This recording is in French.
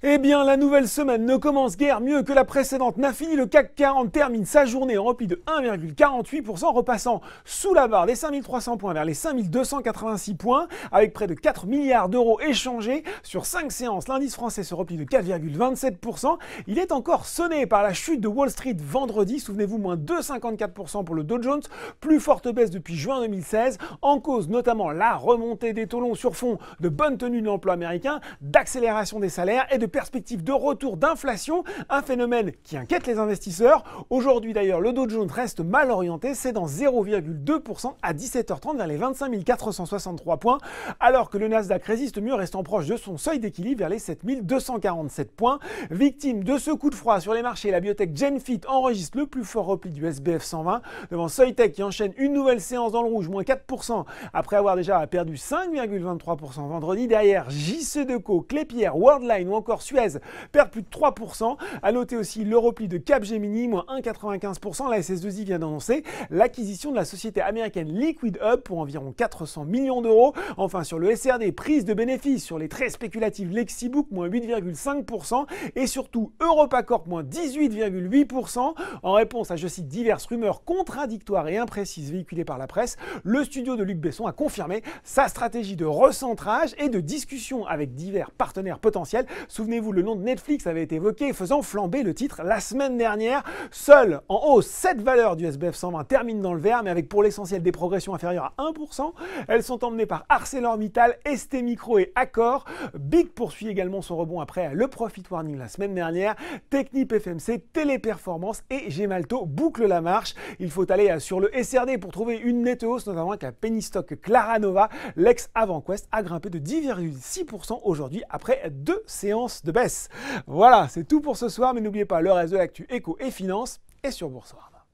Eh bien, la nouvelle semaine ne commence guère mieux que la précédente n'a fini. Le CAC 40 termine sa journée en repli de 1,48%, repassant sous la barre des 5300 points vers les 5286 points, avec près de 4 milliards d'euros échangés sur 5 séances. L'indice français se replie de 4,27%. Il est encore sonné par la chute de Wall Street vendredi. Souvenez-vous, moins 2,54% pour le Dow Jones, plus forte baisse depuis juin 2016, en cause notamment la remontée des taux longs sur fond de bonne tenue de l'emploi américain, d'accélération des salaires et de perspective de retour d'inflation, un phénomène qui inquiète les investisseurs. Aujourd'hui d'ailleurs, le Dow Jones reste mal orienté, cédant 0,2% à 17h30 vers les 25 463 points, alors que le Nasdaq résiste mieux, restant proche de son seuil d'équilibre vers les 7 247 points. Victime de ce coup de froid sur les marchés, la biotech Genfit enregistre le plus fort repli du SBF 120 devant Soitec qui enchaîne une nouvelle séance dans le rouge, moins 4%, après avoir déjà perdu 5,23% vendredi. Derrière, JC2Co, Klépierre, Worldline ou encore Suez perdent plus de 3%. À noter aussi le repli de Capgemini, moins 1,95%. La SS2I vient d'annoncer l'acquisition de la société américaine Liquid Hub pour environ 400 millions d'euros. Enfin, sur le SRD, prise de bénéfices sur les très spéculatives Lexibook, moins 8,5%. Et surtout, EuropaCorp, moins 18,8%. En réponse à, je cite, diverses rumeurs contradictoires et imprécises véhiculées par la presse, le studio de Luc Besson a confirmé sa stratégie de recentrage et de discussion avec divers partenaires potentiels. Souvenez-vous, le nom de Netflix avait été évoqué, faisant flamber le titre la semaine dernière. Seul en hausse, 7 valeurs du SBF 120 terminent dans le vert, mais avec pour l'essentiel des progressions inférieures à 1%. Elles sont emmenées par ArcelorMittal, ST Micro et Accor. Big poursuit également son rebond après le profit warning la semaine dernière. Technip FMC, Téléperformance et Gemalto bouclent la marche. Il faut aller sur le SRD pour trouver une nette hausse, notamment avec la penny stock Claranova. L'ex-Avanquest a grimpé de 10,6% aujourd'hui après 2 séances de baisse. Voilà, c'est tout pour ce soir, mais n'oubliez pas, le reste de l'actu éco et finance est sur Boursorama.